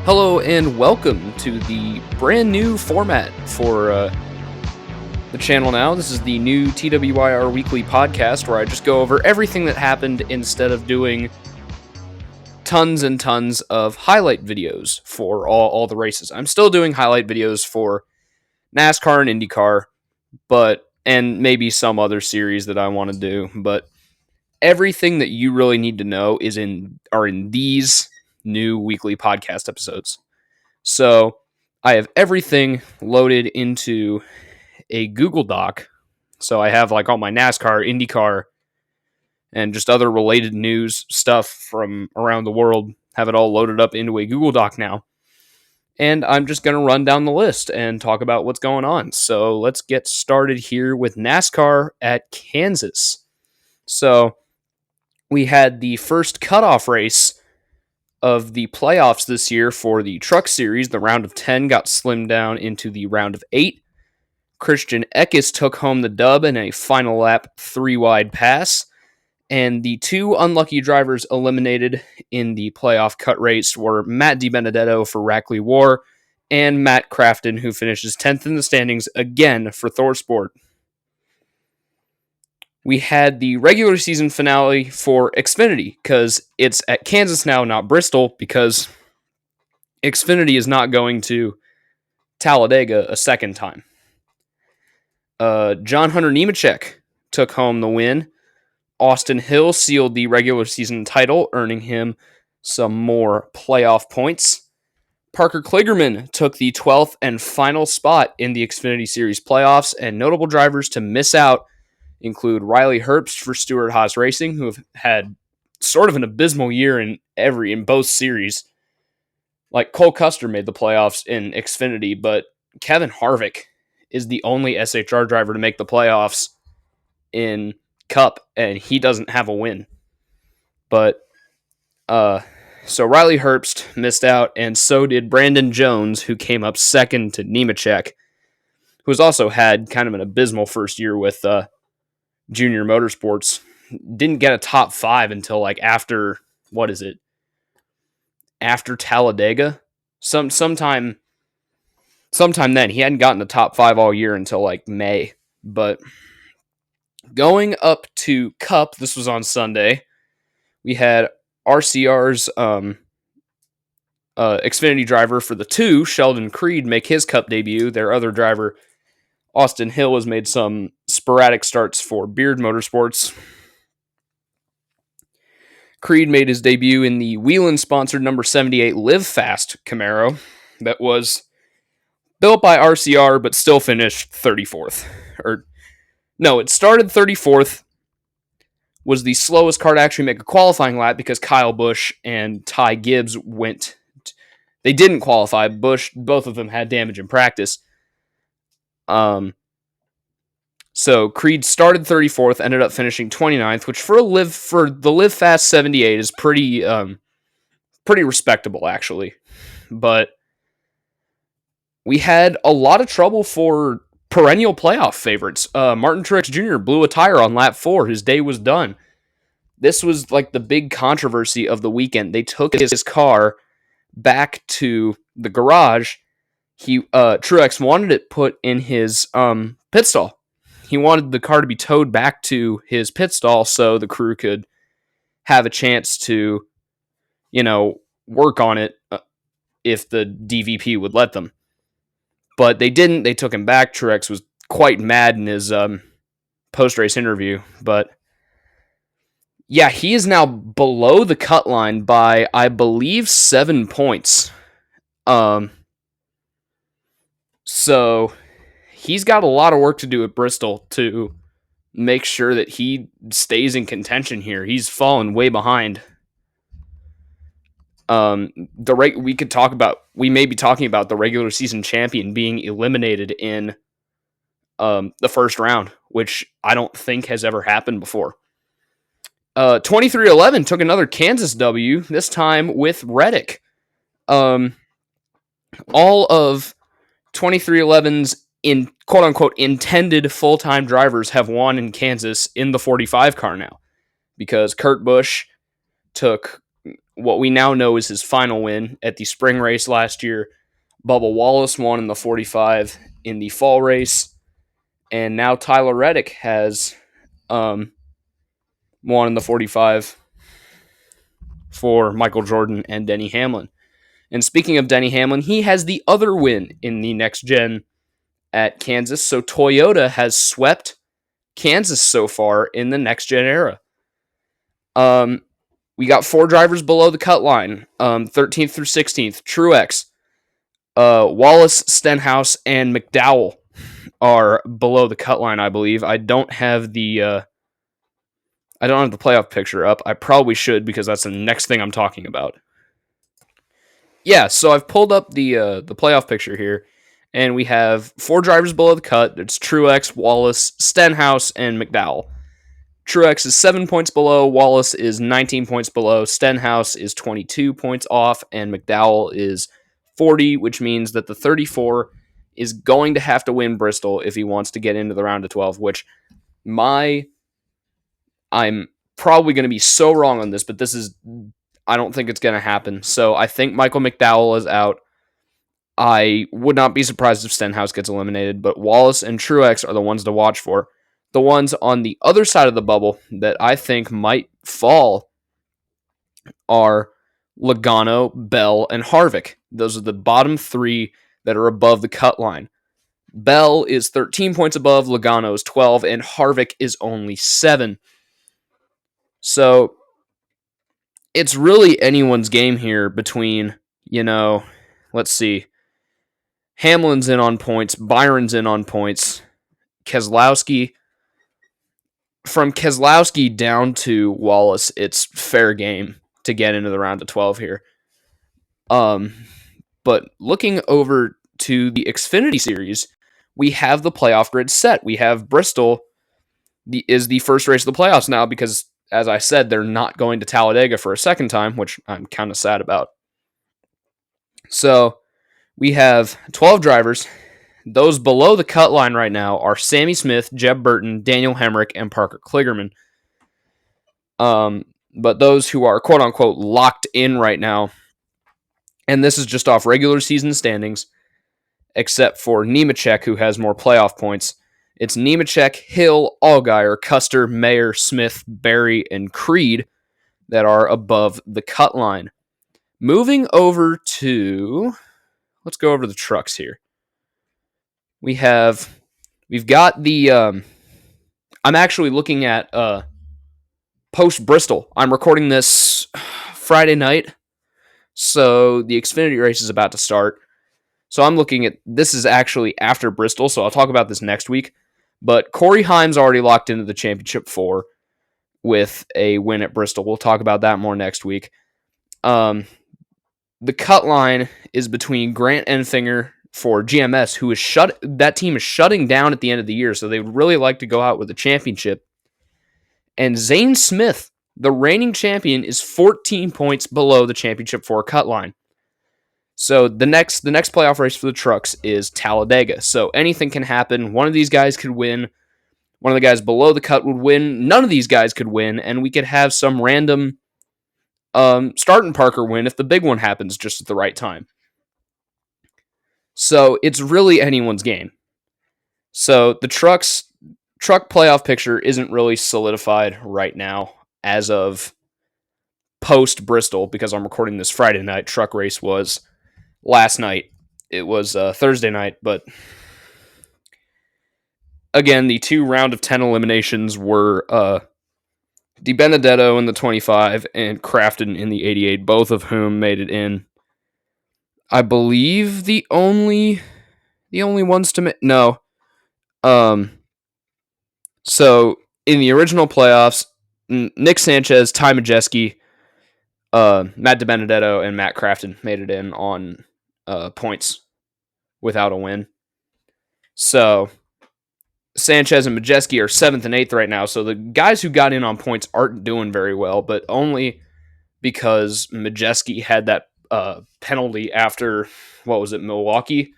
Hello and welcome to the brand new format for the channel now. This is the new TWIR Weekly Podcast where I just go over everything that happened instead of doing tons and tons of highlight videos for all the races. I'm still doing highlight videos for NASCAR and IndyCar, and maybe some other series that I want to do, but everything that you really need to know are in these new weekly podcast episodes. So I have everything loaded into a Google Doc. So I have like all my NASCAR, IndyCar, and just other related news stuff from around the world. Have it all loaded up into a Google Doc now. And I'm just going to run down the list and talk about what's going on. So let's get started here with NASCAR at Kansas. So we had the first cutoff race of the playoffs this year for the Truck Series. The round of 10 got slimmed down into the round of 8. Christian Eckes took home the dub in a final lap 3-wide pass. And the two unlucky drivers eliminated in the playoff cut race were Matt DiBenedetto for Rackley War and Matt Crafton, who finishes 10th in the standings again for ThorSport. We had the regular season finale for Xfinity, because it's at Kansas now, not Bristol, because Xfinity is not going to Talladega a second time. John Hunter Nemechek took home the win. Austin Hill sealed the regular season title, earning him some more playoff points. Parker Kligerman took the 12th and final spot in the Xfinity Series playoffs, and notable drivers to miss out include Riley Herbst for Stewart-Haas Racing, who have had sort of an abysmal year in both series. Like Cole Custer made the playoffs in Xfinity, but Kevin Harvick is the only SHR driver to make the playoffs in Cup, and he doesn't have a win. But so Riley Herbst missed out, and so did Brandon Jones, who came up second to Nemechek, who's also had kind of an abysmal first year with Junior Motorsports. Didn't get a top 5 until like after Talladega. Sometime then. He hadn't gotten the top 5 all year until like May. But going up to Cup, this was on Sunday, we had RCR's Xfinity driver for the 2, Sheldon Creed, make his Cup debut. Their other driver, Austin Hill, has made some sporadic starts for Beard Motorsports. Creed made his debut in the Whelen-sponsored number 78 Live Fast Camaro that was built by RCR but still finished 34th. It started 34th, was the slowest car to actually make a qualifying lap because Kyle Busch and Ty Gibbs they didn't qualify. Both of them had damage in practice. So Creed started 34th, ended up finishing 29th, which for the Live Fast 78 is pretty respectable, actually. But we had a lot of trouble for perennial playoff favorites. Martin Truex Jr. blew a tire on lap 4. His day was done. This was like the big controversy of the weekend. They took his car back to the garage. Truex wanted it put in his pit stall. He wanted the car to be towed back to his pit stall so the crew could have a chance to, work on it if the DVP would let them. But they didn't. They took him back. Truex was quite mad in his post-race interview. But yeah, he is now below the cut line by, I believe, 7 points. So he's got a lot of work to do at Bristol to make sure that he stays in contention here. He's fallen way behind. We may be talking about the regular season champion being eliminated in the first round, which I don't think has ever happened before. 2311 took another Kansas W, this time with Reddick. All of 2311's in quote-unquote intended full-time drivers have won in Kansas in the 45 car now, because Kurt Busch took what we now know is his final win at the spring race last year. Bubba Wallace won in the 45 in the fall race, and now Tyler Reddick has won in the 45 for Michael Jordan and Denny Hamlin. And speaking of Denny Hamlin, he has the other win in the next gen at Kansas. So Toyota has swept Kansas so far in the next gen era. We got 4 drivers below the cut line, 13th through 16th. Truex, Wallace, Stenhouse, and McDowell are below the cut line, I believe. I don't have the playoff picture up. I probably should, because that's the next thing I'm talking about. Yeah, so I've pulled up the playoff picture here, and we have 4 drivers below the cut. It's Truex, Wallace, Stenhouse, and McDowell. Truex is 7 points below, Wallace is 19 points below, Stenhouse is 22 points off, and McDowell is 40, which means that the 34 is going to have to win Bristol if he wants to get into the round of 12, which I'm probably going to be so wrong on this, but I don't think it's going to happen. So I think Michael McDowell is out. I would not be surprised if Stenhouse gets eliminated, but Wallace and Truex are the ones to watch for. The ones on the other side of the bubble that I think might fall are Logano, Bell, and Harvick. Those are the bottom 3 that are above the cut line. Bell is 13 points above, Logano is 12, and Harvick is only 7. So it's really anyone's game here between, let's see, Hamlin's in on points, Byron's in on points, Keselowski. From Keselowski down to Wallace, it's fair game to get into the round of 12 here. But looking over to the Xfinity Series, we have the playoff grid set. We have Bristol is the first race of the playoffs now because, as I said, they're not going to Talladega for a second time, which I'm kind of sad about. So we have 12 drivers. Those below the cut line right now are Sammy Smith, Jeb Burton, Daniel Hemrick, and Parker Kligerman. But those who are quote-unquote locked in right now, and this is just off regular season standings, except for Nemechek, who has more playoff points. It's Nemechek, Hill, Allgaier, Custer, Mayer, Smith, Berry, and Creed that are above the cut line. Moving over to... Let's go over to the trucks here. We've got the... I'm actually looking at post-Bristol. I'm recording this Friday night, so the Xfinity race is about to start. So I'm looking at... This is actually after Bristol, so I'll talk about this next week. But Corey Heim's already locked into the Championship 4 with a win at Bristol. We'll talk about that more next week. The cut line is between Grant Enfinger for GMS, who is that team is shutting down at the end of the year, so they would really like to go out with a championship. And Zane Smith, the reigning champion, is 14 points below the Championship 4 cut line. So the next playoff race for the trucks is Talladega. So anything can happen. One of these guys could win. One of the guys below the cut would win. None of these guys could win, and we could have some random Starton Parker win if the big one happens just at the right time. So it's really anyone's game. So the truck playoff picture isn't really solidified right now as of post Bristol, because I'm recording this Friday night. Truck race was last night. It was Thursday night, but again, the 2 round of 10 eliminations were DiBenedetto in the 25 and Crafton in the 88, both of whom made it in. I believe the only ones to make... No. So, in the original playoffs, Nick Sanchez, Ty Majeski, Matt DiBenedetto, and Matt Crafton made it in on points without a win. So, Sanchez and Majeski are 7th and 8th right now, so the guys who got in on points aren't doing very well, but only because Majeski had that penalty after, Milwaukee.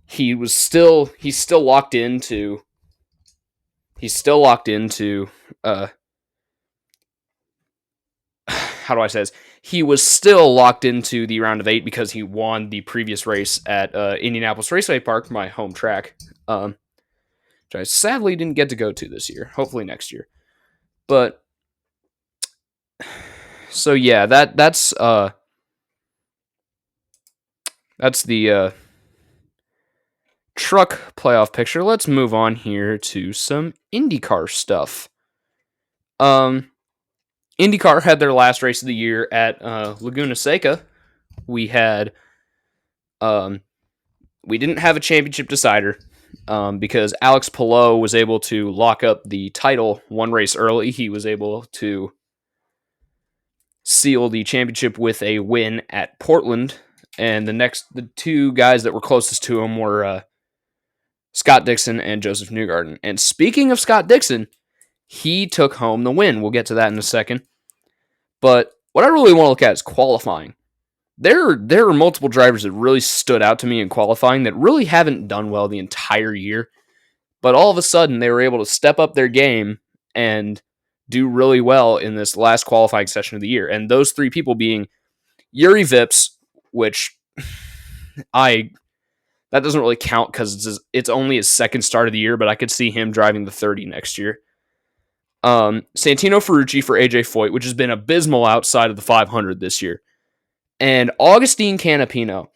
He's still locked into how do I say this? He was still locked into the round of 8 because he won the previous race at Indianapolis Raceway Park, my home track, which I sadly didn't get to go to this year. Hopefully next year. But so yeah, that's the truck playoff picture. Let's move on here to some IndyCar stuff. IndyCar had their last race of the year at Laguna Seca. We didn't have a championship decider because Alex Palou was able to lock up the title one race early. He was able to seal the championship with a win at Portland, and the two guys that were closest to him were Scott Dixon and Joseph Newgarden. And speaking of Scott Dixon, he took home the win. We'll get to that in a second. But what I really want to look at is qualifying. There are multiple drivers that really stood out to me in qualifying that really haven't done well the entire year. But all of a sudden, they were able to step up their game and do really well in this last qualifying session of the year. And those three people being Yuri Vips, which that doesn't really count because it's only his second start of the year, but I could see him driving the 30 next year. Santino Ferrucci for AJ Foyt, which has been abysmal outside of the 500 this year. And Agustin Canapino.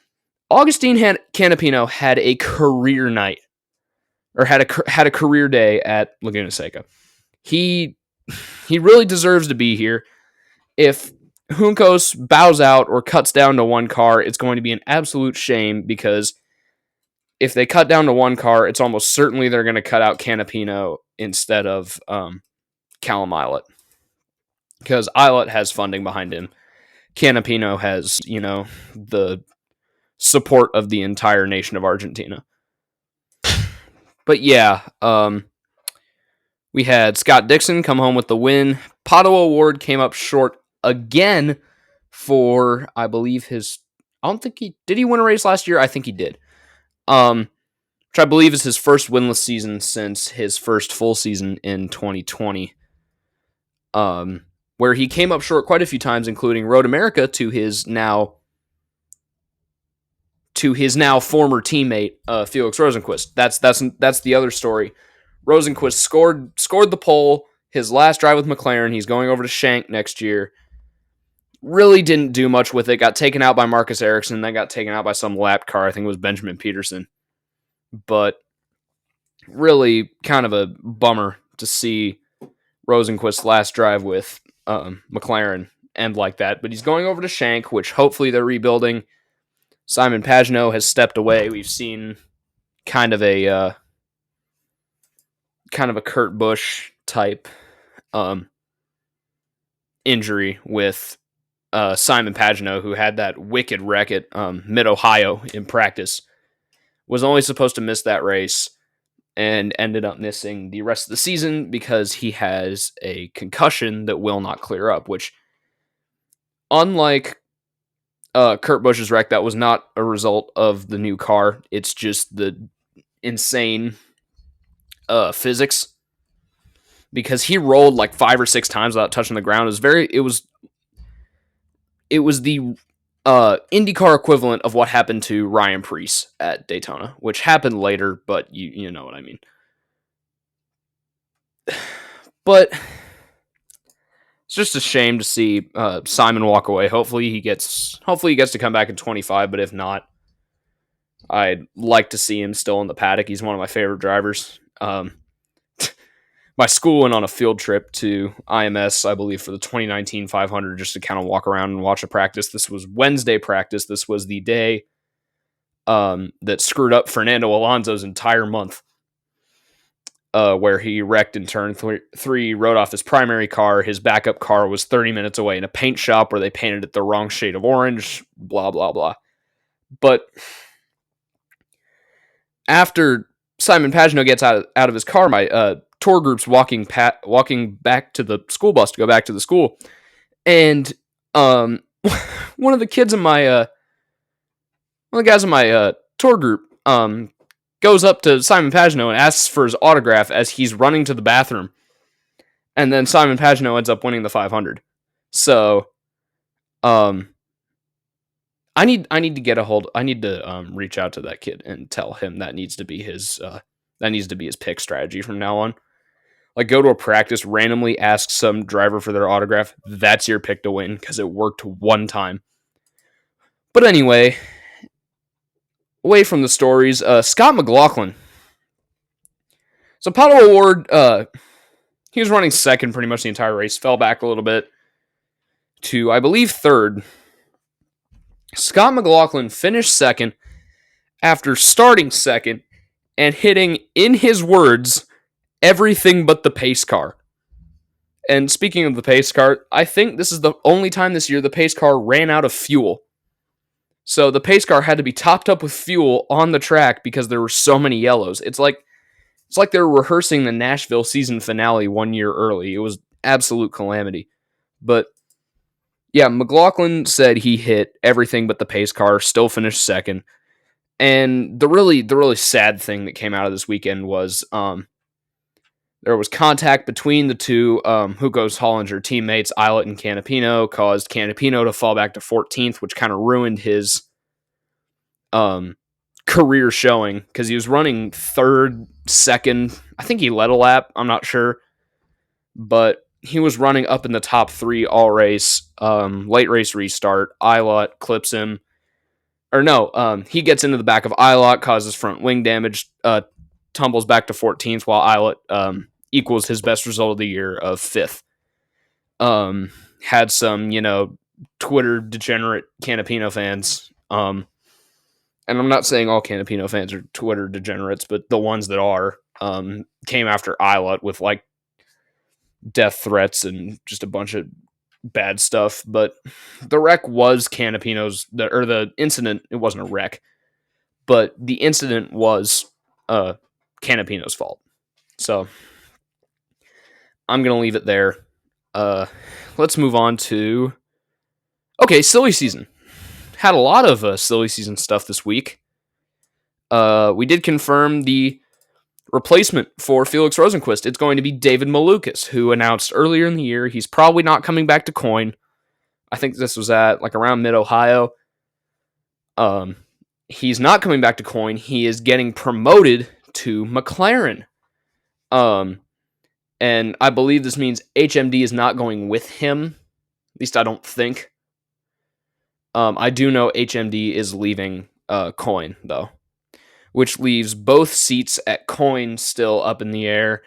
Canapino had a career night, or had a career day at Laguna Seca. He really deserves to be here. If Juncos bows out or cuts down to one car, it's going to be an absolute shame, because if they cut down to one car, it's almost certainly they're going to cut out Canapino instead of Callum Ilott, because Ilott has funding behind him. Canapino has, the support of the entire nation of Argentina. But yeah, we had Scott Dixon come home with the win. Pato O'Ward came up short again for, I believe, did he win a race last year? I think he did. Which I believe is his first winless season since his first full season in 2020. Where he came up short quite a few times, including Road America to his now former teammate Felix Rosenqvist. That's the other story. Rosenqvist scored the pole his last drive with McLaren. He's going over to Shank next year. Really didn't do much with it. Got taken out by Marcus Ericsson, then got taken out by some lap car. I think it was Benjamin Peterson. But really kind of a bummer to see Rosenqvist's last drive with McLaren end like that. But he's going over to Shank, which hopefully they're rebuilding. Simon Pagenaud has stepped away. We've seen kind of a Kurt Busch type injury with Simon Pagenaud, who had that wicked wreck at Mid-Ohio in practice. Was only supposed to miss that race and ended up missing the rest of the season because he has a concussion that will not clear up, which, unlike Kurt Busch's wreck, that was not a result of the new car. It's just the insane physics, because he rolled like 5 or 6 times without touching the ground. It was the IndyCar equivalent of what happened to Ryan Preece at Daytona, which happened later, but you know what I mean. But it's just a shame to see Simon walk away. Hopefully he gets to come back in 25, but if not, I'd like to see him still in the paddock. He's one of my favorite drivers. My school went on a field trip to IMS, I believe, for the 2019 500, just to kind of walk around and watch a practice. This was Wednesday practice. This was the day that screwed up Fernando Alonso's entire month, where he wrecked in turn 3, rode off his primary car. His backup car was 30 minutes away in a paint shop where they painted it the wrong shade of orange, blah, blah, blah. But after Simon Pagenaud gets out of his car, my tour group's walking back to the school bus to go back to the school, and one of the guys in my tour group goes up to Simon Pagenaud and asks for his autograph as he's running to the bathroom, and then Simon Pagenaud ends up winning the 500. So Um, I need to get a hold. I need to reach out to that kid and tell him that needs to be his pick strategy from now on. Like, go to a practice, randomly ask some driver for their autograph. That's your pick to win because it worked one time. But anyway, away from the stories, Scott McLaughlin. So Pato O'Ward, he was running second pretty much the entire race. Fell back a little bit to, I believe, third. Scott McLaughlin finished second after starting second and hitting, in his words, everything but the pace car. And speaking of the pace car, I think this is the only time this year the pace car ran out of fuel. So the pace car had to be topped up with fuel on the track because there were so many yellows. It's like they were rehearsing the Nashville season finale 1 year early. It was absolute calamity. But yeah, McLaughlin said he hit everything but the pace car, still finished second. And the really sad thing that came out of this weekend was there was contact between the two Hugo's Hollinger teammates, Eilert and Canapino, caused Canapino to fall back to 14th, which kind of ruined his career showing because he was running third, second. I think he led a lap. I'm not sure. But he was running up in the top three all race. Late race restart. Eilert clips him. Or no, he gets into the back of Eilert, causes front wing damage, tumbles back to 14th while Eilert equals his best result of the year of 5th. Had some, Twitter degenerate Canapino fans. And I'm not saying all Canapino fans are Twitter degenerates, but the ones that are came after Eilert with like death threats and just a bunch of bad stuff. But the wreck was Canapino's, the incident. It wasn't a wreck, but the incident was Canapino's fault. So I'm gonna leave it there. Let's move on to silly season. Had a lot of silly season stuff this week. We did confirm the replacement for Felix Rosenqvist. It's going to be David Malukas, who announced earlier in the year he's probably not coming back to Coin. I think this was at like around mid-Ohio. He's not coming back to Coin. He is getting promoted to McLaren. And I believe this means HMD is not going with him. At least I don't think. I do know HMD is leaving Coin, though, which leaves both seats at Coin still up in the air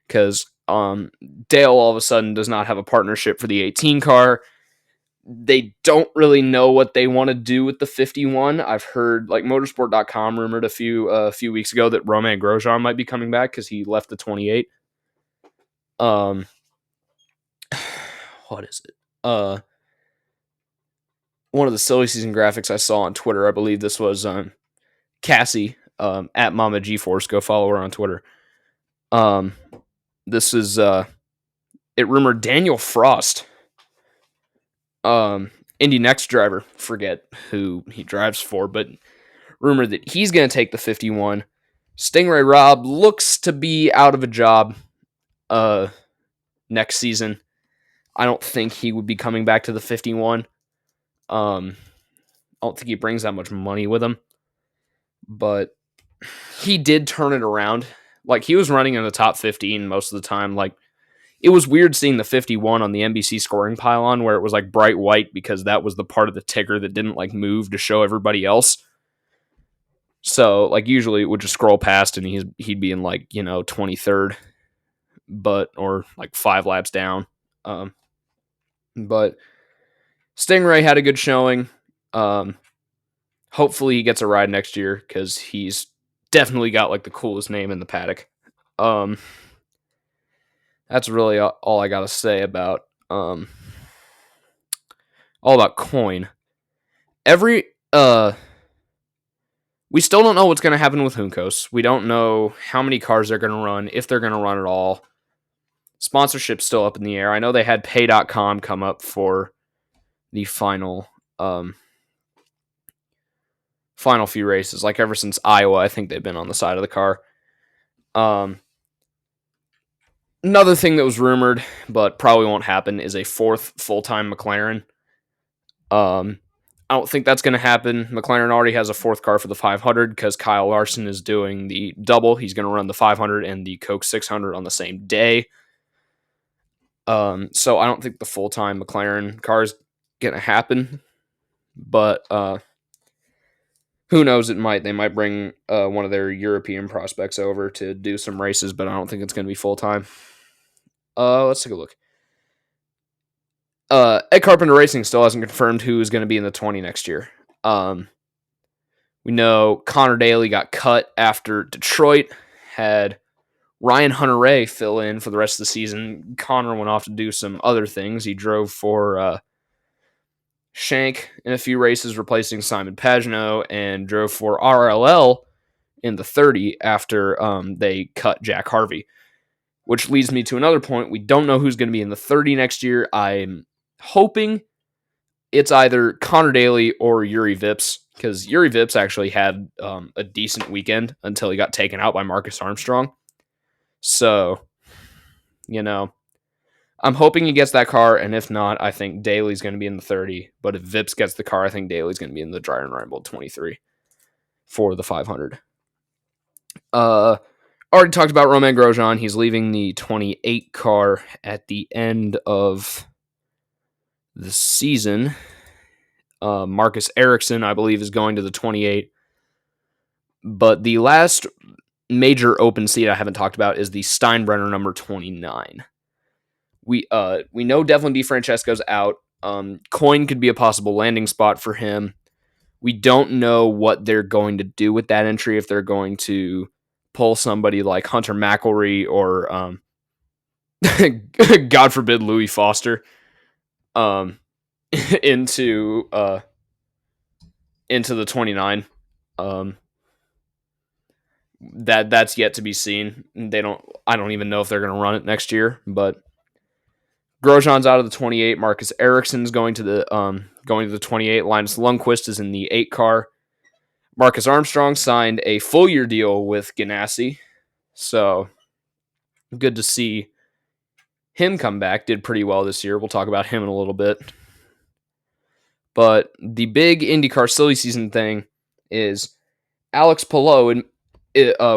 because Dale all of a sudden does not have a partnership for the 18 car. They don't really know what they want to do with the 51. I've heard, like, Motorsport.com rumored a few weeks ago that Romain Grosjean might be coming back because he left the 28. What is it? One of the silly season graphics I saw on Twitter, I believe this was Cassie at Mama G-Force. Go follow her on Twitter. This is it rumored Daniel Frost, Indy Next driver, forget who he drives for, but rumored that he's going to take the 51. Stingray Robb looks to be out of a job next season. I don't think he would be coming back to the 51. I don't think he brings that much money with him, but he did turn it around. Like, he was running in the top 15 most of the time. Like, it was weird seeing the 51 on the NBC scoring pylon where it was like bright white because that was the part of the ticker that didn't like move to show everybody else. So like usually it would just scroll past and he'd be in like, 23rd, or like 5 laps down. But Stingray had a good showing. Hopefully he gets a ride next year because he's definitely got like the coolest name in the paddock. That's really all I got to say about all about Coin. We still don't know what's going to happen with Juncos. We don't know how many cars they're going to run, if they're going to run at all. Sponsorship's still up in the air. I know they had Pay.com come up for the final few races. Like ever since Iowa, I think they've been on the side of the car. Another thing that was rumored, but probably won't happen, is a 4th full-time McLaren. I don't think that's going to happen. McLaren already has a fourth car for the 500 because Kyle Larson is doing the double. He's going to run the 500 and the Coke 600 on the same day. So I don't think the full-time McLaren car is going to happen. But who knows? They might bring one of their European prospects over to do some races, but I don't think it's going to be full-time. Let's take a look. Ed Carpenter Racing still hasn't confirmed who is going to be in the 20 next year. We know Connor Daly got cut after Detroit had Ryan Hunter-Reay fill in for the rest of the season. Connor went off to do some other things. He drove for Shank in a few races, replacing Simon Pagenaud, and drove for RLL in the 30 after they cut Jack Harvey. Which leads me to another point. We don't know who's going to be in the 30 next year. I'm hoping it's either Connor Daly or Yuri Vips, because Yuri Vips actually had a decent weekend until he got taken out by Marcus Armstrong. So, I'm hoping he gets that car, and if not, I think Daly's going to be in the 30. But if Vips gets the car, I think Daly's going to be in the Dreyer and Reinbold 23 for the 500. Already talked about Romain Grosjean. He's leaving the 28 car at the end of the season. Marcus Ericsson, I believe, is going to the 28. But the last major open seat I haven't talked about is the Steinbrenner number 29. We know Devlin DeFrancesco's out. Coyne could be a possible landing spot for him. We don't know what they're going to do with that entry, if they're going to pull somebody like Hunter McElree or, God forbid, Louis Foster into the 29. That's yet to be seen. I don't even know if they're going to run it next year, but Grosjean's out of the 28. Marcus Ericsson's going to the 28. Linus Lundqvist is in the 8 car. Marcus Armstrong signed a full year deal with Ganassi, so good to see him come back. Did pretty well this year. We'll talk about him in a little bit. But the big IndyCar silly season thing is Alex Palou,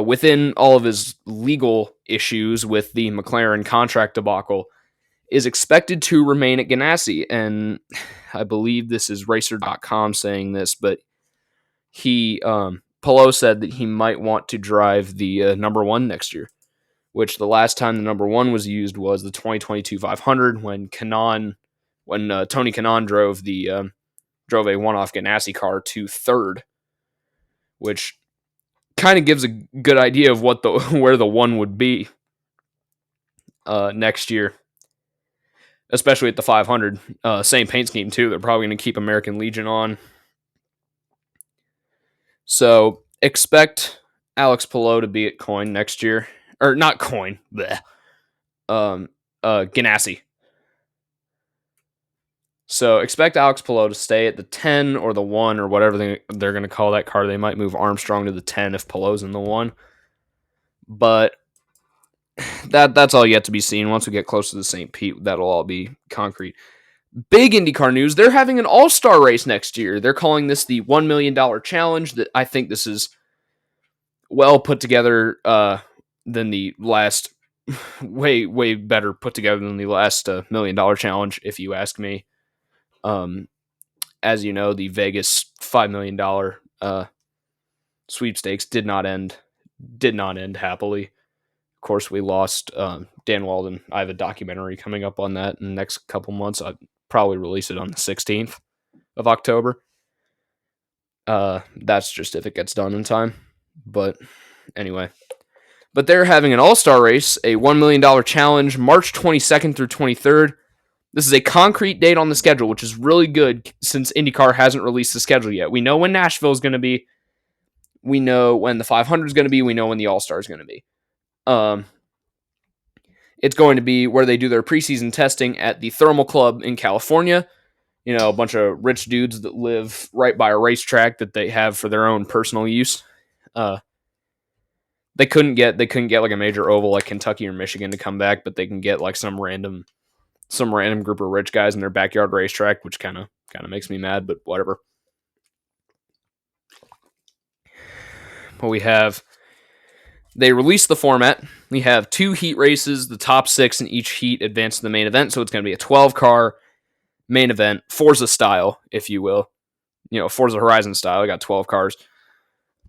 within all of his legal issues with the McLaren contract debacle, is expected to remain at Ganassi. And I believe this is Racer.com saying this, but Palou said that he might want to drive the number 1 next year, which the last time the number 1 was used was the 2022 500 when Tony Kanaan drove a one-off Ganassi car to 3rd, which kind of gives a good idea of where the 1 would be next year, especially at the 500. Same paint scheme too. They're probably going to keep American Legion on. So expect Alex Palou to be at Coyne next year. Or not Coyne. Ganassi. So expect Alex Palou to stay at the 10 or the 1 or whatever they're going to call that car. They might move Armstrong to the 10 if Palou's in the 1. But that's all yet to be seen. Once we get close to the St. Pete, that'll all be concrete. Big IndyCar news, they're having an all-star race next year. They're calling this the $1 million challenge. That I think this is well put together than the last, way better put together than the last $1 million challenge, if you ask me. As you know, the Vegas $5 million sweepstakes did not end happily. Of course, we lost Dan Walden. I have a documentary coming up on that in the next couple months. I'll probably release it on the 16th of October. That's just if it gets done in time. But anyway. But they're having an all-star race, a $1 million challenge, March 22nd through 23rd. This is a concrete date on the schedule, which is really good since IndyCar hasn't released the schedule yet. We know when Nashville is going to be. We know when the 500 is going to be. We know when the all-star is going to be. It's going to be where they do their preseason testing at the Thermal Club in California. You know, a bunch of rich dudes that live right by a racetrack that they have for their own personal use. They couldn't get like a major oval like Kentucky or Michigan to come back, but they can get like some random group of rich guys in their backyard racetrack, which kind of Kind of makes me mad, but whatever. But they released the format. We have 2 heat races. The top 6 in each heat advance to the main event. So it's going to be a 12-car main event, Forza style, if you will. Forza Horizon style. I got 12 cars.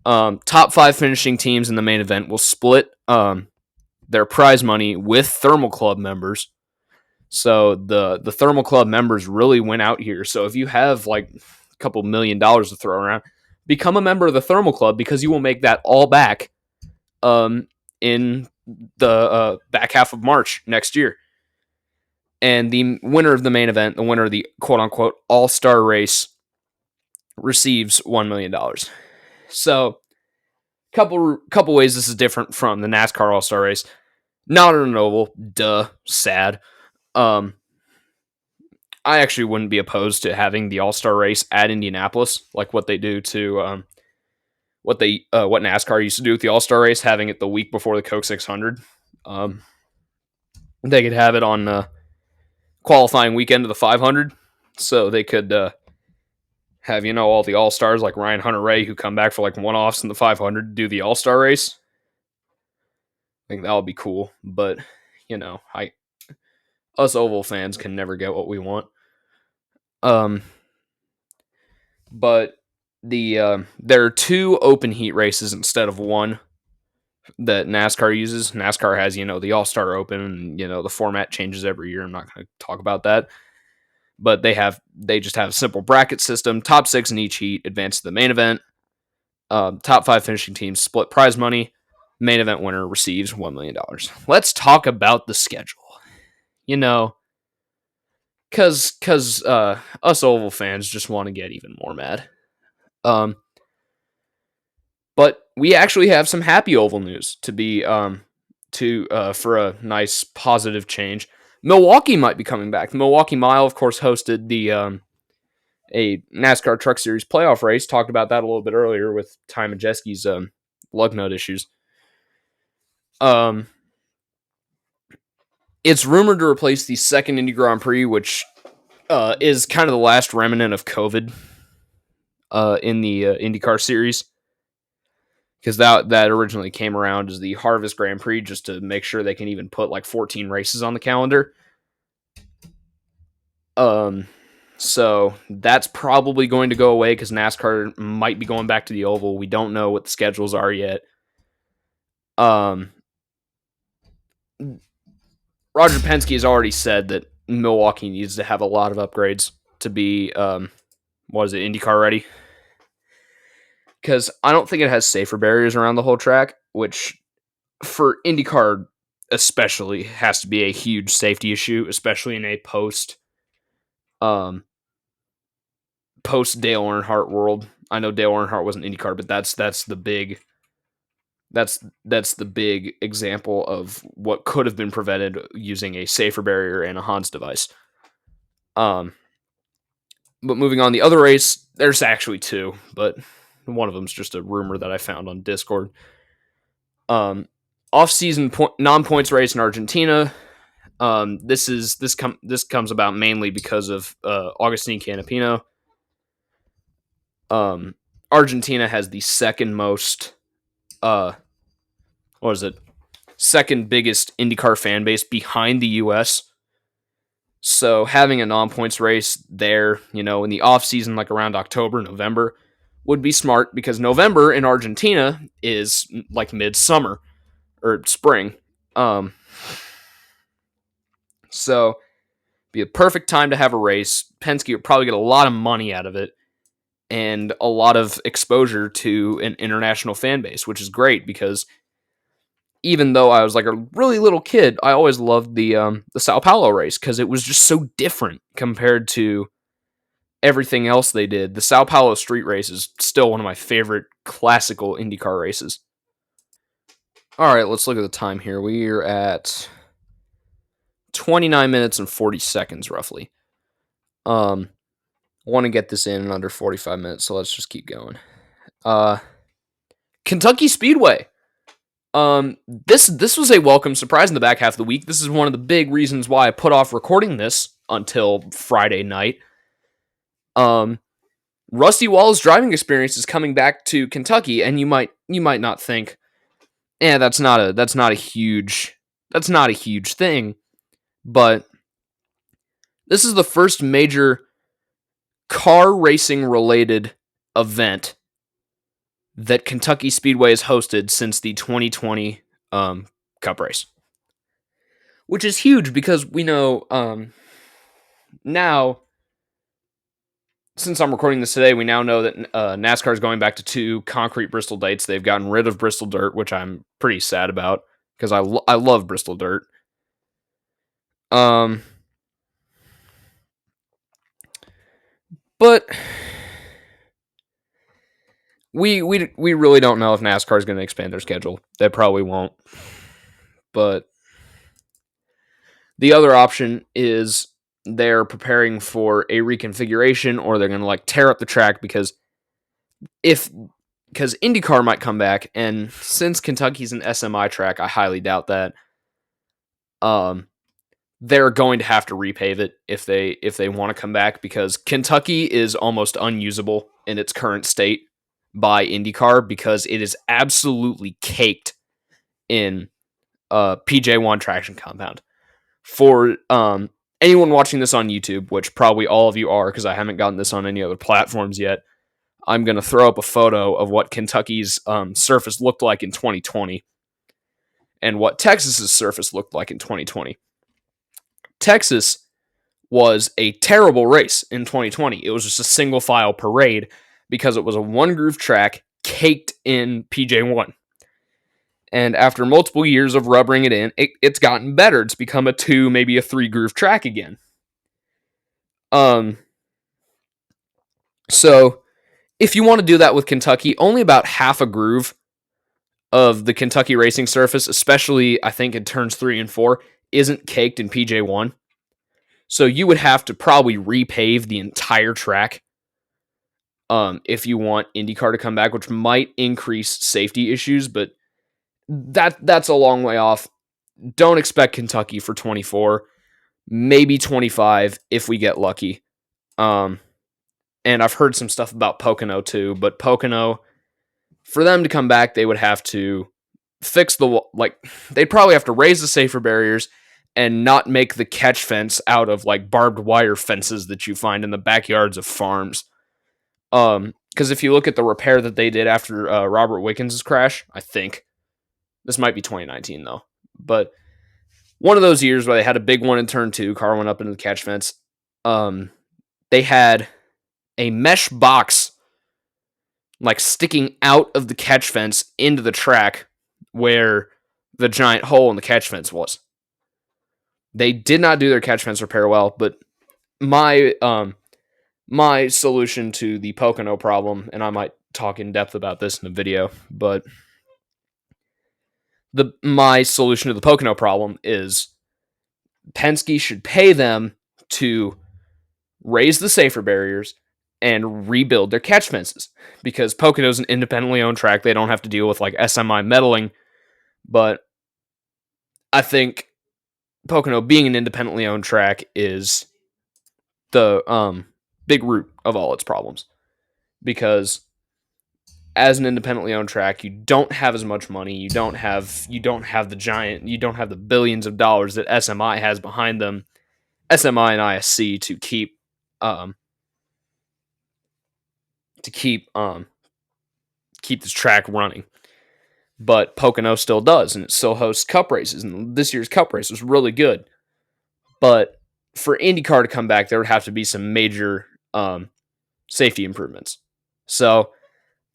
Top 5 finishing teams in the main event will split their prize money with Thermal Club members. So the Thermal Club members really went out here. So if you have like a couple $1 million to throw around, become a member of the Thermal Club, because you will make that all back in the back half of March next year. And the winner of the main event, the winner of the quote-unquote all-star race, receives $1 million. So couple ways this is different from the NASCAR all-star race. Not an oval, duh, sad. I actually wouldn't be opposed to having the all-star race at Indianapolis, like what they do to what NASCAR used to do with the all-star race, having it the week before the Coke 600. They could have it on qualifying weekend of the 500, so they could have all the all-stars like Ryan Hunter-Reay, who come back for like one-offs in the 500 to do the all-star race. I think that would be cool, but us oval fans can never get what we want. But there are 2 open heat races instead of 1 that NASCAR uses. NASCAR has the All-Star Open, and the format changes every year. I'm not going to talk about that, but they just have a simple bracket system. Top 6 in each heat advance to the main event. Top 5 finishing teams split prize money. Main event winner receives $1 million. Let's talk about the schedule. Because us oval fans just want to get even more mad. But we actually have some happy oval news for a nice positive change. Milwaukee might be coming back. The Milwaukee Mile, of course, hosted a NASCAR Truck Series playoff race. Talked about that a little bit earlier with Ty Majeski's lug nut issues. It's rumored to replace the second Indy Grand Prix, which is kind of the last remnant of COVID in the IndyCar series. Because that originally came around as the Harvest Grand Prix, just to make sure they can even put like 14 races on the calendar. So that's probably going to go away, because NASCAR might be going back to the oval. We don't know what the schedules are yet. Roger Penske has already said that Milwaukee needs to have a lot of upgrades to be, IndyCar ready. Because I don't think it has safer barriers around the whole track, which for IndyCar especially has to be a huge safety issue, especially in a post Dale Earnhardt world. I know Dale Earnhardt wasn't IndyCar, but that's the big example of what could have been prevented using a safer barrier and a Hans device. But moving on, the other race, there's actually 2, but one of them's just a rumor that I found on Discord. Off-season non-points race in Argentina. This comes about mainly because of Agustin Canapino. Argentina has the second biggest IndyCar fan base behind the U.S. So having a non-points race there, in the off-season, like around October, November, would be smart, because November in Argentina is like midsummer or spring. So be a perfect time to have a race. Penske would probably get a lot of money out of it and a lot of exposure to an international fan base, which is great, because even though I was like a really little kid, I always loved the Sao Paulo race, because it was just so different compared to everything else they did. The Sao Paulo street race is still one of my favorite classical IndyCar races. All right, let's look at the time here. We're at 29 minutes and 40 seconds, roughly. I want to get this in under 45 minutes, so let's just keep going. Kentucky Speedway. This was a welcome surprise in the back half of the week. This is one of the big reasons why I put off recording this until Friday night. Rusty Wallace's driving experience is coming back to Kentucky, and you might not think, that's not a huge thing, but this is the first major car racing related event that Kentucky Speedway has hosted since the 2020 Cup race, which is huge because we know now, since I'm recording this today, we now know that NASCAR is going back to 2 concrete Bristol dates. They've gotten rid of Bristol dirt, which I'm pretty sad about because I love Bristol dirt. But we really don't know if NASCAR is going to expand their schedule. They probably won't. But the other option is they're preparing for a reconfiguration, or they're going to tear up the track because IndyCar might come back, and since Kentucky's an SMI track, I highly doubt that. They're going to have to repave it if they want to come back, because Kentucky is almost unusable in its current state by IndyCar because it is absolutely caked in PJ1 traction compound. For anyone watching this on YouTube, which probably all of you are because I haven't gotten this on any other platforms yet, I'm going to throw up a photo of what Kentucky's surface looked like in 2020 and what Texas's surface looked like in 2020. Texas was a terrible race in 2020. It was just a single file parade because it was a one groove track caked in PJ1. And after multiple years of rubbering it in, it's gotten better. It's become a 2, maybe a 3 groove track again. So if you want to do that with Kentucky, only about half a groove of the Kentucky racing surface, especially I think in turns 3 and 4, isn't caked in PJ1. So you would have to probably repave the entire track if you want IndyCar to come back, which might increase safety issues, but that's a long way off. Don't expect Kentucky for 24, maybe 25 if we get lucky. And I've heard some stuff about Pocono too, but Pocono, for them to come back, they would have to fix they'd probably have to raise the safer barriers and not make the catch fence out of barbed wire fences that you find in the backyards of farms. Because if you look at the repair that they did after Robert Wickens' crash, I think this might be 2019 though, but one of those years where they had a big one in turn 2, car went up into the catch fence. They had a mesh box sticking out of the catch fence into the track where the giant hole in the catch fence was. They did not do their catch fence repair well, but my solution to the Pocono problem, and I might talk in depth about this in the video, but my solution to the Pocono problem is Penske should pay them to raise the safer barriers and rebuild their catch fences, because Pocono's an independently owned track. They don't have to deal with SMI meddling, but I think Pocono being an independently owned track is the big root of all its problems, because as an independently owned track, you don't have as much money. You don't have the billions of dollars that SMI has behind them, SMI and ISC, to keep this track running. But Pocono still does, and it still hosts cup races, and this year's cup race was really good. But for IndyCar to come back, there would have to be some major safety improvements. So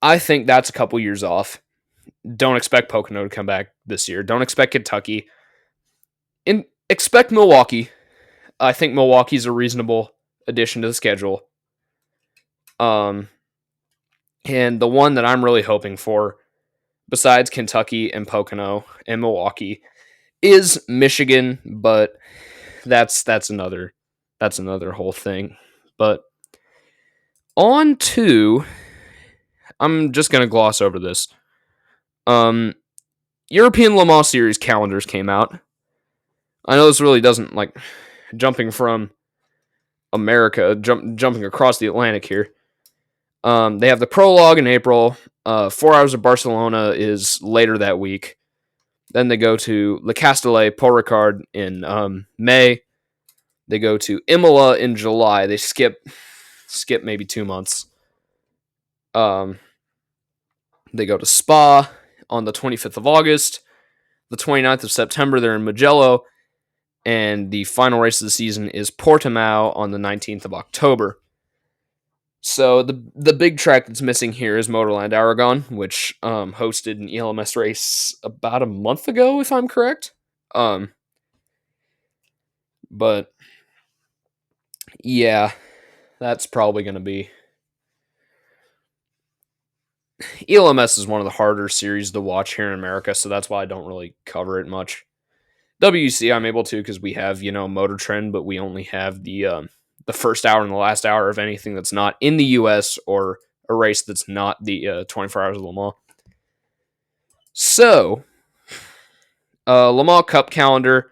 I think that's a couple years off. Don't expect Pocono to come back this year. Don't expect Kentucky. Expect Milwaukee. I think Milwaukee's a reasonable addition to the schedule. And the one that I'm really hoping for, besides Kentucky and Pocono and Milwaukee, is Michigan, but that's another whole thing. But on to, I'm just going to gloss over this. European Le Mans Series calendars came out. I know this really doesn't, jumping from America, jumping across the Atlantic here. They have the prologue in April. 4 Hours of Barcelona is later that week. Then they go to Le Castellet Paul Ricard in May. They go to Imola in July. They skip maybe 2 months. They go to Spa on the 25th of August. The 29th of September, they're in Mugello. And the final race of the season is Portimao on the 19th of October. So the big track that's missing here is Motorland Aragon, which hosted an ELMS race about a month ago, if I'm correct. But yeah, that's probably going to be... ELMS is one of the harder series to watch here in America, so that's why I don't really cover it much. WC I'm able to because we have, Motor Trend, but we only have the first hour and the last hour of anything that's not in the U.S. or a race that's not the 24 Hours of Le Mans. So, Le Mans Cup calendar,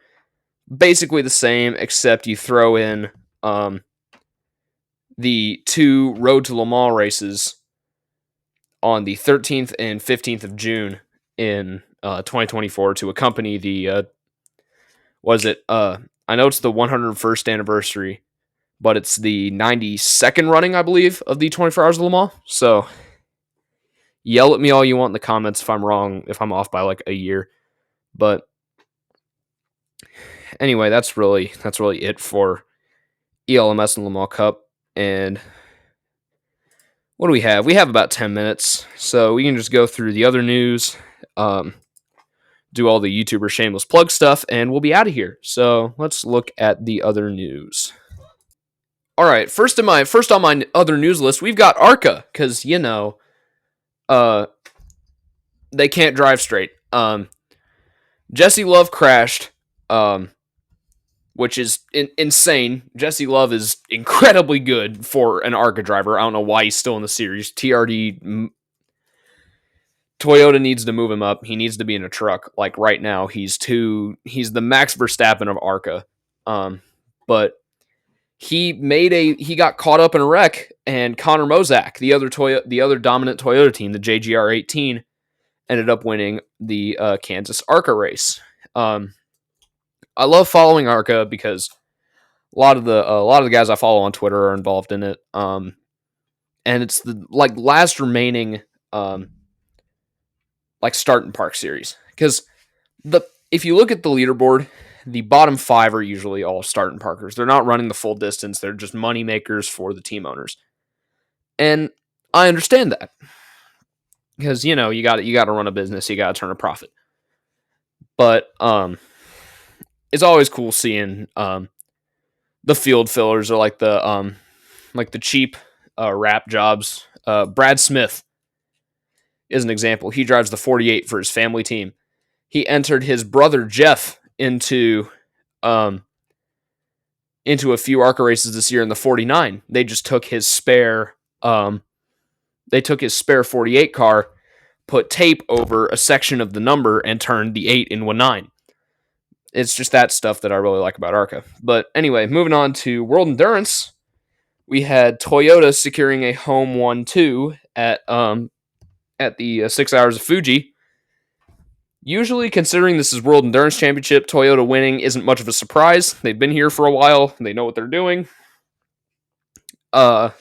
basically the same, except you throw in the 2 Road to Le Mans races on the 13th and 15th of June in 2024 to accompany the, I know it's the 101st anniversary, but it's the 92nd running, I believe, of the 24 Hours of Le Mans. So, yell at me all you want in the comments if I'm wrong, if I'm off by like a year. But anyway, that's really it for ELMS and Le Mans Cup. And what do we have? We have about 10 minutes, so we can just go through the other news, do all the YouTuber shameless plug stuff, and we'll be out of here. So let's look at the other news. All right, first on my other news list, we've got ARCA, because, they can't drive straight. Jesse Love crashed, which is insane. Jesse Love is incredibly good for an ARCA driver. I don't know why he's still in the series. TRD, Toyota needs to move him up. He needs to be in a truck. Like right now, he's the Max Verstappen of ARCA. But he got caught up in a wreck, and Connor Mozak, the other dominant Toyota team, the JGR 18, ended up winning the Kansas ARCA race. I love following ARCA because a lot of the guys I follow on Twitter are involved in it. And it's the last remaining start and park series, because if you look at the leaderboard, the bottom 5 are usually all start and parkers. They're not running the full distance. They're just money makers for the team owners. And I understand that, because you got to run a business, you got to turn a profit. But it's always cool seeing the field fillers, or the cheap wrap jobs. Brad Smith is an example. He drives the 48 for his family team. He entered his brother Jeff into a few ARCA races this year in the 49. They just took his spare 48 car, put tape over a section of the number, and turned the 8 into a 9. It's just that stuff that I really like about ARCA. But anyway, moving on to World Endurance, we had Toyota securing a home 1-2 at the 6 Hours of Fuji. Usually, considering this is World Endurance Championship, Toyota winning isn't much of a surprise. They've been here for a while. They know what they're doing. But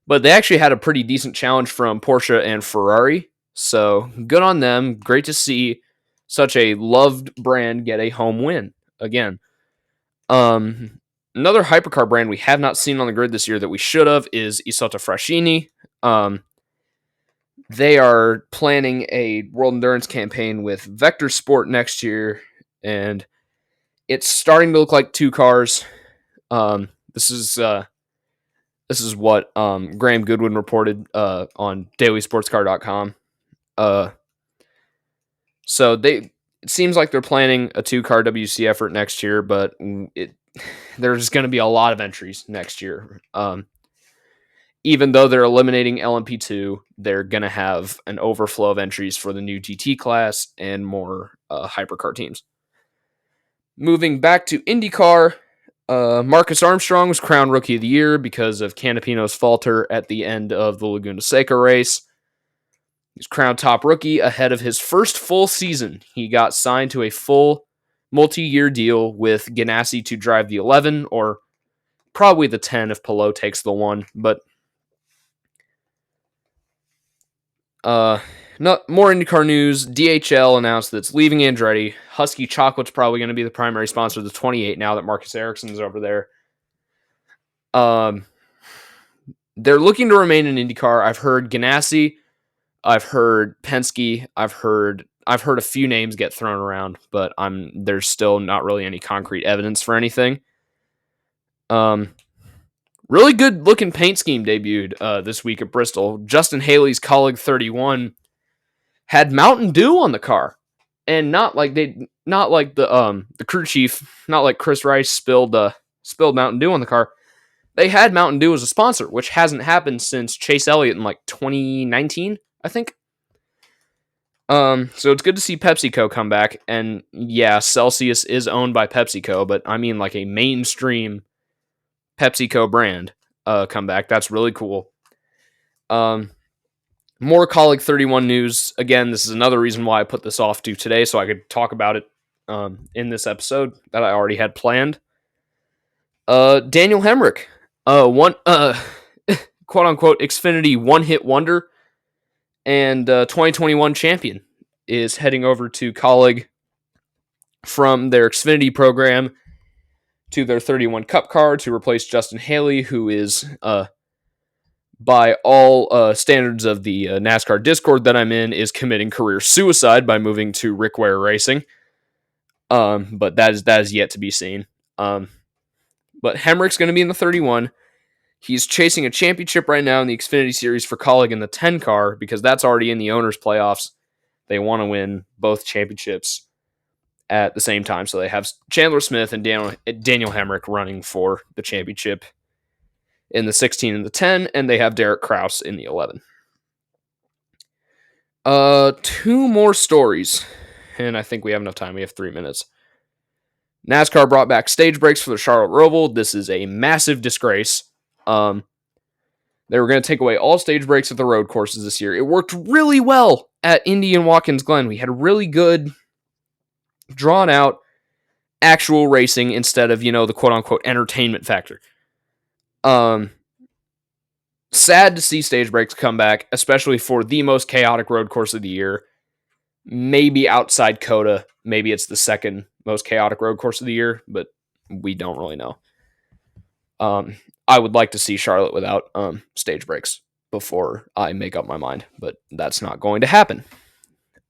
they actually had a pretty decent challenge from Porsche and Ferrari. So, good on them. Great to see such a loved brand get a home win again. Another hypercar brand we have not seen on the grid this year that we should have is Isotta Fraschini. They are planning a World Endurance campaign with Vector Sport next year, and it's starting to look like 2 cars. This is what Graham Goodwin reported on dailysportscar.com. So it seems like they're planning a 2-car WC effort next year, but there's going to be a lot of entries next year. Even though they're eliminating LMP2, they're going to have an overflow of entries for the new GT class and more hypercar teams. Moving back to IndyCar, Marcus Armstrong was crowned Rookie of the Year because of Canapino's falter at the end of the Laguna Seca race. He's crowned top rookie ahead of his first full season. He got signed to a full multi-year deal with Ganassi to drive the 11, or probably the 10 if Palou takes the 1. But not more IndyCar news. DHL announced that it's leaving Andretti. Husky Chocolate's probably going to be the primary sponsor of the 28 now that Marcus Ericsson's over there. They're looking to remain in IndyCar. I've heard Ganassi. I've heard Penske. I've heard a few names get thrown around, but there's still not really any concrete evidence for anything. Really good looking paint scheme debuted this week at Bristol. Justin Haley's Colleague 31 had Mountain Dew on the car, and not like the crew chief, not like Chris Rice spilled Mountain Dew on the car. They had Mountain Dew as a sponsor, which hasn't happened since Chase Elliott in 2019, I think. So it's good to see PepsiCo come back, and yeah, Celsius is owned by PepsiCo, but I mean like a mainstream PepsiCo brand come back. That's really cool. More Colleague 31 news. Again, this is another reason why I put this off to today, so I could talk about it in this episode that I already had planned. Daniel Hemrick, one quote unquote Xfinity one-hit wonder and 2021 champion, is heading over to Colleague from their Xfinity program to their 31 Cup car to replace Justin Haley, who is, by all standards of the NASCAR Discord that I'm in, is committing career suicide by moving to Rick Ware Racing. But that is yet to be seen. But Hemrick's going to be in the 31. He's chasing a championship right now in the Xfinity Series for Colleague in the 10 car because that's already in the owners' playoffs. They want to win both championships at the same time. So they have Chandler Smith and Daniel Hemrick running for the championship in the 16 and the 10, and they have Derek Kraus in the 11. Two more stories, and I think we have enough time. We have 3 minutes. NASCAR brought back stage breaks for the Charlotte Roval. This is a massive disgrace. They were going to take away all stage breaks at the road courses this year. It worked really well at Indy and Watkins Glen. We had really good, drawn-out, actual racing instead of, the quote-unquote entertainment factor. Sad to see stage breaks come back, especially for the most chaotic road course of the year. Maybe outside COTA. Maybe it's the second most chaotic road course of the year, but we don't really know. I would like to see Charlotte without stage breaks before I make up my mind, but that's not going to happen.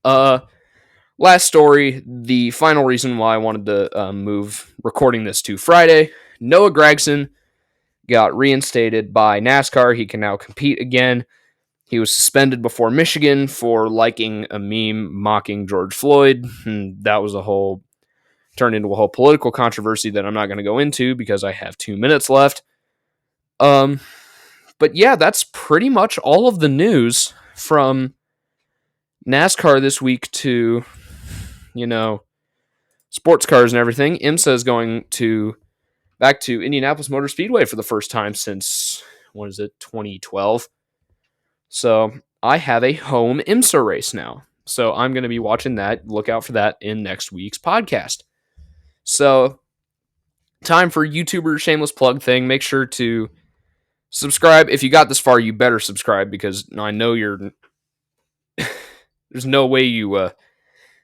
Last story, the final reason why I wanted to move recording this to Friday. Noah Gragson got reinstated by NASCAR. He can now compete again. He was suspended before Michigan for liking a meme mocking George Floyd. And that was turned into a whole political controversy that I'm not going to go into because I have 2 minutes left. But yeah, that's pretty much all of the news from NASCAR this week to, sports cars and everything. IMSA is going back to Indianapolis Motor Speedway for the first time since, 2012. So I have a home IMSA race now. So I'm going to be watching that. Look out for that in next week's podcast. So time for YouTuber shameless plug thing. Make sure to subscribe. If you got this far, you better subscribe because I know there's no way you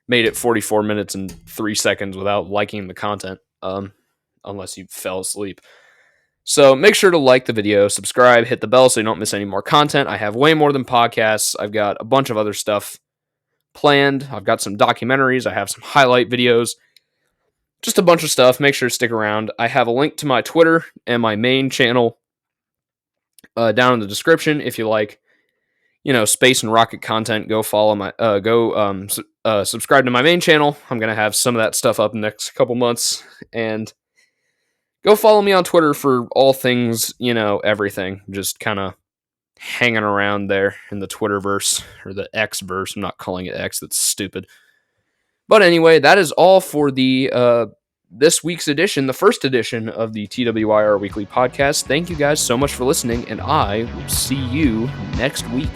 made it 44 minutes and 3 seconds without liking the content, unless you fell asleep. So make sure to like the video, subscribe, hit the bell so you don't miss any more content. I have way more than podcasts. I've got a bunch of other stuff planned. I've got some documentaries. I have some highlight videos. Just a bunch of stuff. Make sure to stick around. I have a link to my Twitter and my main channel down in the description. If you like, space and rocket content, go follow my subscribe to my main channel. I'm gonna have some of that stuff up in the next couple months, and go follow me on Twitter for all things, everything. Just kind of hanging around there in the Twitterverse or the Xverse. I'm not calling it X. That's stupid. But anyway, that is all for the this week's edition, the first edition of the TWIR Weekly Podcast. Thank you guys so much for listening, and I will see you next week.